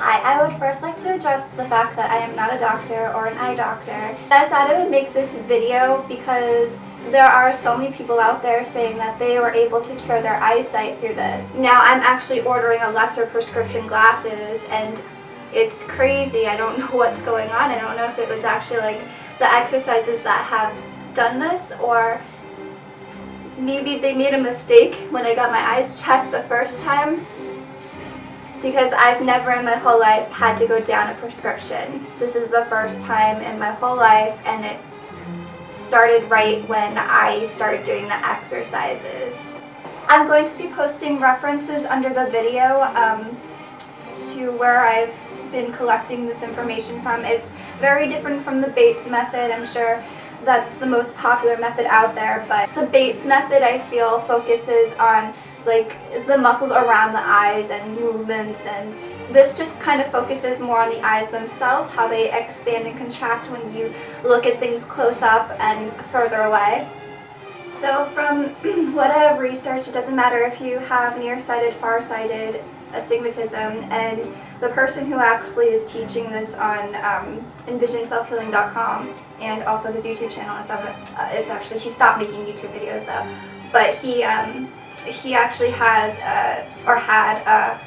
Hi, I would first like to address the fact that I am not a doctor or an eye doctor. I thought I would make this video because there are so many people out there saying that they were able to cure their eyesight through this. Now I'm actually ordering a lesser prescription glasses and it's crazy. I don't know what's going on. I don't know if it was actually like the exercises that have done this, or maybe they made a mistake when I got my eyes checked the first time, because I've never in my whole life had to go down a prescription. This is the first time in my whole life, and it started right when I started doing the exercises. I'm going to be posting references under the video to where I've been collecting this information from. It's very different from the Bates method. I'm sure that's the most popular method out there, but the Bates method, I feel, focuses on like the muscles around the eyes and movements, and this just kind of focuses more on the eyes themselves, how they expand and contract when you look at things close up and further away. So from what I have researched, it doesn't matter if you have nearsighted, farsighted, astigmatism, and the person who actually is teaching this on envisionselfhealing.com and also his YouTube channel and stuff, he stopped making YouTube videos though, but he actually has or had a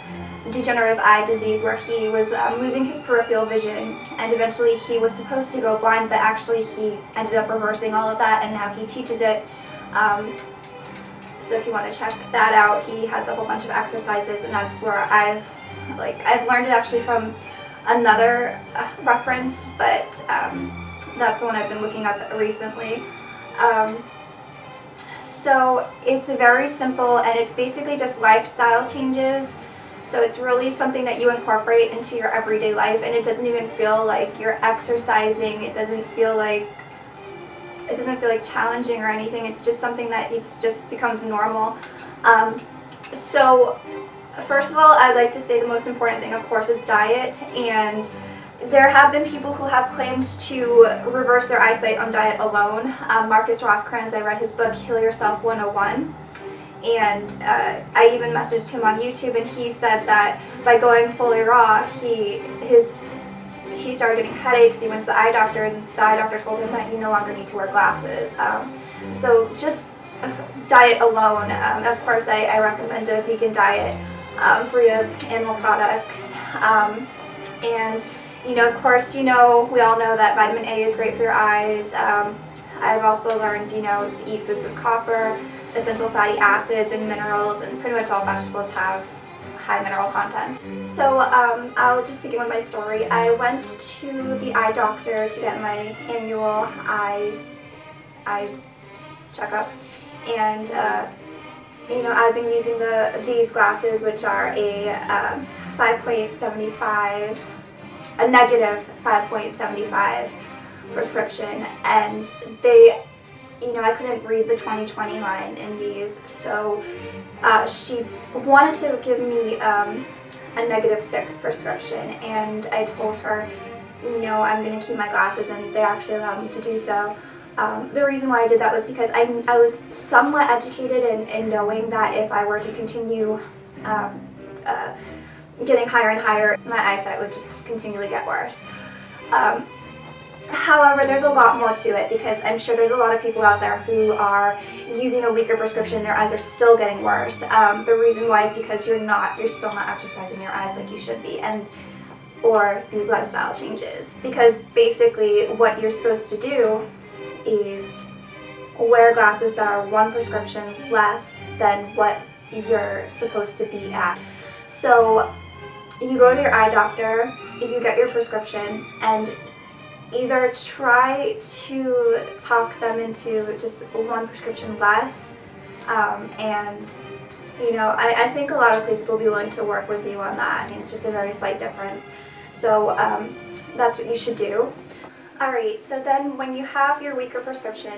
degenerative eye disease where he was losing his peripheral vision, and eventually he was supposed to go blind, but actually he ended up reversing all of that, and now he teaches it. So if you want to check that out, he has a whole bunch of exercises, and that's where I've learned it actually from another reference, but that's the one I've been looking up recently. So it's very simple, and it's basically just lifestyle changes. So it's really something that you incorporate into your everyday life, and it doesn't even feel like you're exercising. It doesn't feel like challenging or anything. It's just something that just becomes normal. So first of all, I'd like to say the most important thing, of course, is diet, and there have been people who have claimed to reverse their eyesight on diet alone. Marcus Rothkranz, I read his book, Heal Yourself 101, and I even messaged him on YouTube, and he said that by going fully raw, he started getting headaches. He went to the eye doctor, and the eye doctor told him that he no longer need to wear glasses. So just diet alone. Of course, I recommend a vegan diet free of animal products. And of course, we all know that vitamin A is great for your eyes. I've also learned, to eat foods with copper, essential fatty acids, and minerals, and pretty much all vegetables have high mineral content. So I'll just begin with my story. I went to the eye doctor to get my annual eye checkup, and I've been using these glasses, which are a 5.75, a negative 5.75 prescription, and they, I couldn't read the 20/20 line in these, so she wanted to give me a -6 prescription, and I told her, I'm going to keep my glasses, and they actually allowed me to do so. The reason why I did that was because I was somewhat educated in knowing that if I were to continue getting higher and higher, my eyesight would just continually get worse. However, there's a lot more to it, because I'm sure there's a lot of people out there who are using a weaker prescription and their eyes are still getting worse. The reason why is because you're still not exercising your eyes like you should be, or these lifestyle changes. Because basically what you're supposed to do is wear glasses that are one prescription less than what you're supposed to be at. So you go to your eye doctor, you get your prescription, and either try to talk them into just one prescription less, and I think a lot of places will be willing to work with you on that. It's just a very slight difference. So that's what you should do. Alright, so then when you have your weaker prescription,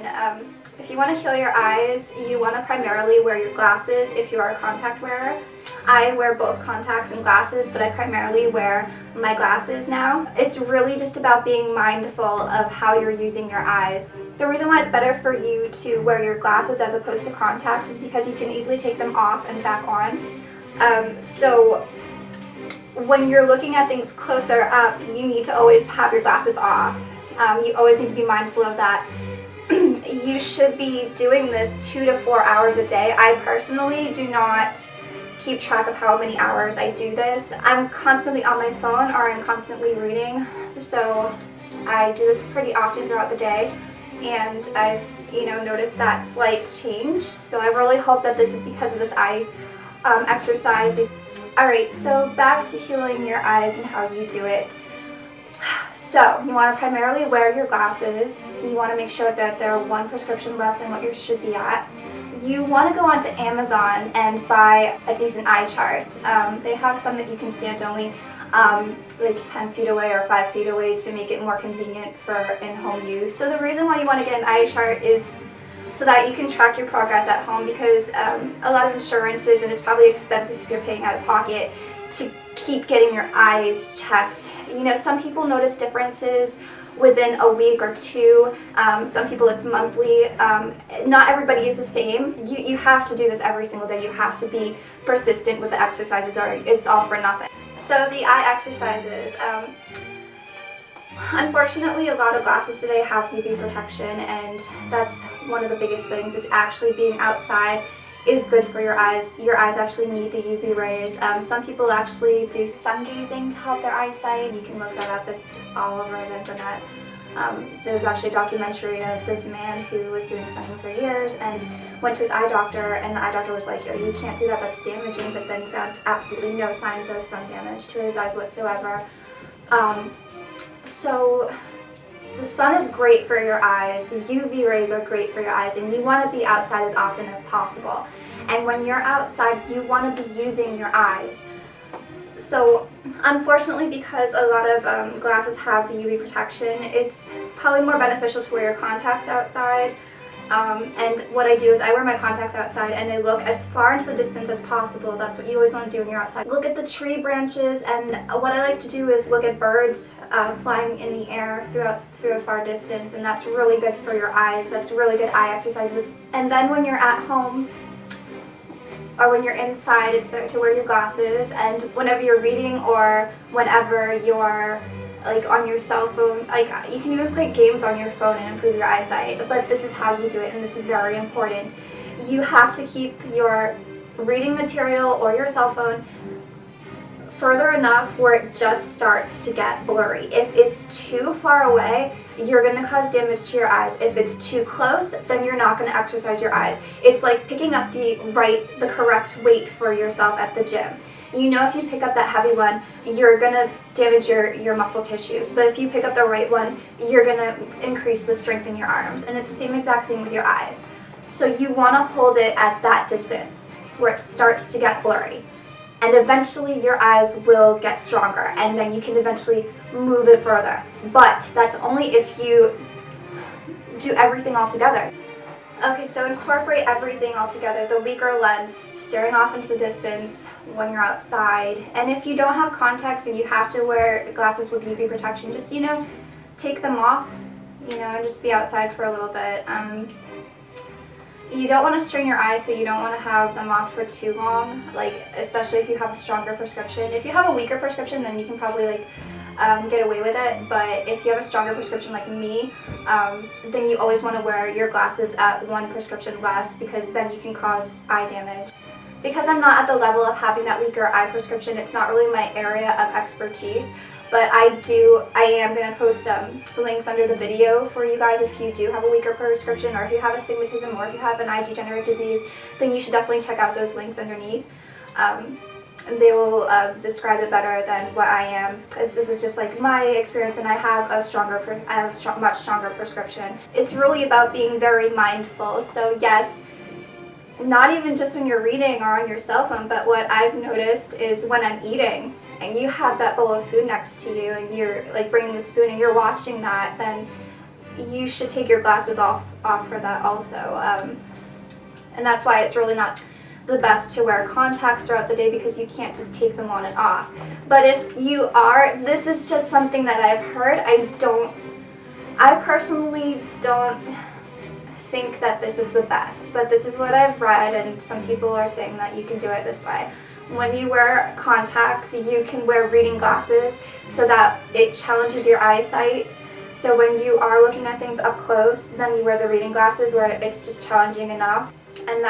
if you want to heal your eyes, you want to primarily wear your glasses if you are a contact wearer. I wear both contacts and glasses, but I primarily wear my glasses now. It's really just about being mindful of how you're using your eyes. The reason why it's better for you to wear your glasses as opposed to contacts is because you can easily take them off and back on. So when you're looking at things closer up, you need to always have your glasses off. You always need to be mindful of that. You should be doing this 2 to 4 hours a day. I personally do not keep track of how many hours I do this. I'm constantly on my phone or I'm constantly reading, so I do this pretty often throughout the day, and I've noticed that slight change. So I really hope that this is because of this eye exercise. Alright, so back to healing your eyes and how you do it. So you want to primarily wear your glasses. You want to make sure that they're one prescription less than what yours should be at. You want to go onto Amazon and buy a decent eye chart. They have some that you can stand only like 10 feet away or 5 feet away to make it more convenient for in-home use. So the reason why you want to get an eye chart is so that you can track your progress at home, because a lot of insurances, and it's probably expensive if you're paying out of pocket, to keep getting your eyes checked. Some people notice differences within a week or two. Some people it's monthly. Not everybody is the same. You have to do this every single day. You have to be persistent with the exercises, or it's all for nothing. So the eye exercises. Unfortunately, a lot of glasses today have UV protection, and that's one of the biggest things, is actually being outside is good for your eyes. Your eyes actually need the UV rays. Some people actually do sun gazing to help their eyesight. You can look that up. It's all over the internet. There was actually a documentary of this man who was doing sunning for years and went to his eye doctor, and the eye doctor was like, "Yo, you can't do that, that's damaging," but then found absolutely no signs of sun damage to his eyes whatsoever. So the sun is great for your eyes, the UV rays are great for your eyes, and you want to be outside as often as possible. And when you're outside, you want to be using your eyes. So unfortunately, because a lot of glasses have the UV protection, it's probably more beneficial to wear your contacts outside. And what I do is I wear my contacts outside and I look as far into the distance as possible. That's what you always want to do when you're outside. Look at the tree branches, and what I like to do is look at birds flying in the air through a far distance, and that's really good for your eyes. That's really good eye exercises. And then when you're at home or when you're inside, it's better to wear your glasses, and whenever you're reading or whenever you're like on your cell phone, like you can even play games on your phone and improve your eyesight, but this is how you do it, and this is very important. You have to keep your reading material or your cell phone further enough where it just starts to get blurry. If it's too far away, you're going to cause damage to your eyes. If it's too close, then you're not going to exercise your eyes. It's like picking up the correct weight for yourself at the gym. If you pick up that heavy one, you're going to damage your muscle tissues. But if you pick up the right one, you're going to increase the strength in your arms. And it's the same exact thing with your eyes. So you want to hold it at that distance where it starts to get blurry. And eventually your eyes will get stronger, and then you can eventually move it further. But that's only if you do everything all together. Okay, so incorporate everything all together. The weaker lens, staring off into the distance when you're outside. And if you don't have contacts and you have to wear glasses with UV protection, just, take them off, and just be outside for a little bit. You don't want to strain your eyes, so you don't want to have them off for too long, especially if you have a stronger prescription. If you have a weaker prescription, then you can probably get away with it, but if you have a stronger prescription like me, then you always want to wear your glasses at one prescription less, because then you can cause eye damage. Because I'm not at the level of having that weaker eye prescription, it's not really my area of expertise, but I am going to post links under the video for you guys if you do have a weaker prescription, or if you have astigmatism, or if you have an eye degenerative disease, then you should definitely check out those links underneath. They will describe it better than what I am, because this is just like my experience, and I have a much stronger prescription. It's really about being very mindful. So yes, not even just when you're reading or on your cell phone, but what I've noticed is when I'm eating and you have that bowl of food next to you and you're like bringing the spoon and you're watching that, then you should take your glasses off for that also. And that's why it's really not the best to wear contacts throughout the day, because you can't just take them on and off. But if you are, this is just something that I've heard. I personally don't think that this is the best, but this is what I've read, and some people are saying that you can do it this way. when you wear contacts, you can wear reading glasses so that it challenges your eyesight. So when you are looking at things up close, then you wear the reading glasses where it's just challenging enough. And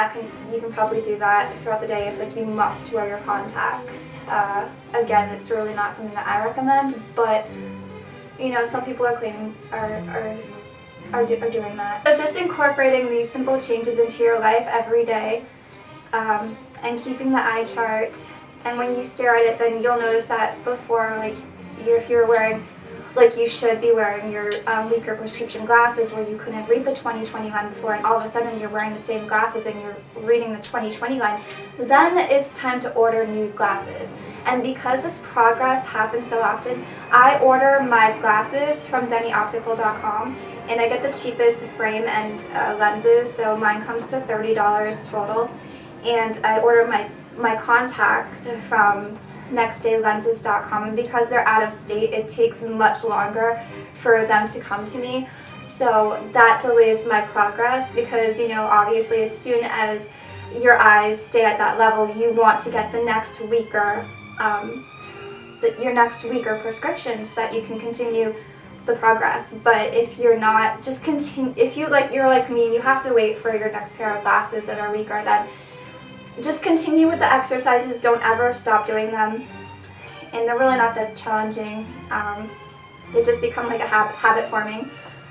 you can probably do that throughout the day if like you must wear your contacts. Again, it's really not something that I recommend, but you know, some people are claiming are doing that. So just incorporating these simple changes into your life every day, and keeping the eye chart. And when you stare at it, then you'll notice that before, like if you're wearing, like you should be wearing your weaker prescription glasses where you couldn't read the 20/20 line before, and all of a sudden you're wearing the same glasses and you're reading the 20/20 line, then it's time to order new glasses. And because this progress happens so often, I order my glasses from zennyoptical.com, and I get the cheapest frame and lenses, so mine comes to $30 total. And I order my contacts from nextdaylenses.com, and because they're out of state, it takes much longer for them to come to me. So that delays my progress because, you know, obviously as soon as your eyes stay at that level, you want to get the next weaker your next weaker prescription so that you can continue the progress. But if you're not, just continue. If you're like me and you have to wait for your next pair of glasses that are weaker, then just continue with the exercises. Don't ever stop doing them, and they're really not that challenging. They just become like a habit forming.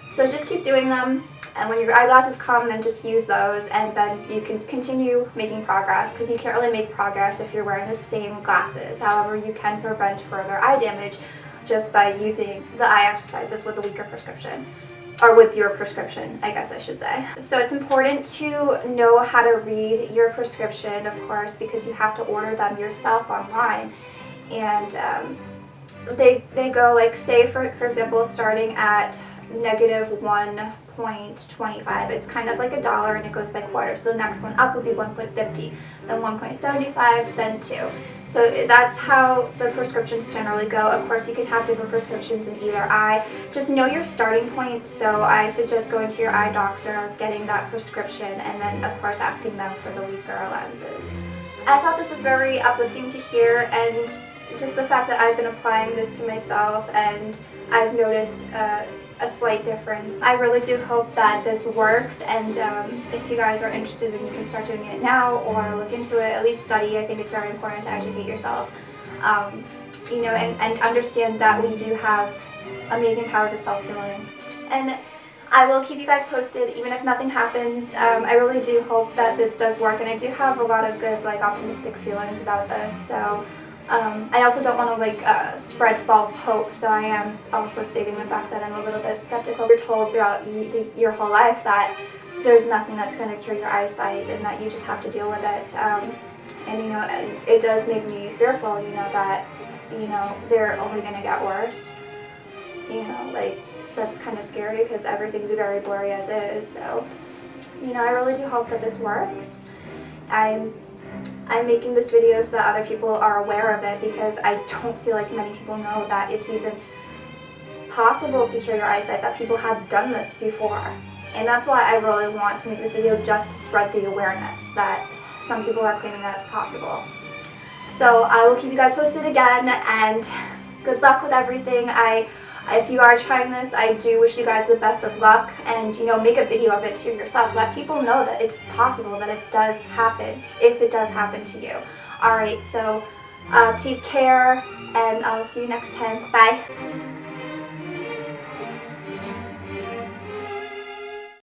So just keep doing them, and when your eyeglasses come, then just use those, and then you can continue making progress, because you can't really make progress if you're wearing the same glasses. However, you can prevent further eye damage just by using the eye exercises with a weaker prescription. Or with your prescription, I guess I should say. So it's important to know how to read your prescription, of course, because you have to order them yourself online. And they go, like, say for example, starting at -1.25. It's kind of like $1 and it goes by quarters. So the next one up would be 1.50, then 1.75, then 2. So that's how the prescriptions generally go. Of course, you can have different prescriptions in either eye. Just know your starting point. So I suggest going to your eye doctor, getting that prescription, and then of course asking them for the weaker lenses. I thought this was very uplifting to hear, and just the fact that I've been applying this to myself and I've noticed a slight difference. I really do hope that this works, and if you guys are interested, then you can start doing it now or look into it, at least study. I think it's very important to educate yourself, you know, and understand that we do have amazing powers of self-healing. And I will keep you guys posted even if nothing happens. I really do hope that this does work, and I do have a lot of good, like, optimistic feelings about this. So I also don't want to spread false hope, so I am also stating the fact that I'm a little bit skeptical. You're told throughout your whole life that there's nothing that's going to cure your eyesight and that you just have to deal with it. And you know, it does make me fearful, you know, that, you know, they're only going to get worse. You know, like, that's kind of scary because everything's very blurry as is. So, you know, I really do hope that this works. I'm making this video so that other people are aware of it, because I don't feel like many people know that it's even possible to cure your eyesight, that people have done this before. And that's why I really want to make this video, just to spread the awareness that some people are claiming that it's possible. So I will keep you guys posted again, and good luck with everything. If you are trying this, I do wish you guys the best of luck, and, you know, make a video of it to yourself. Let people know that it's possible, that it does happen, if it does happen to you. Alright, so take care, and I'll see you next time. Bye.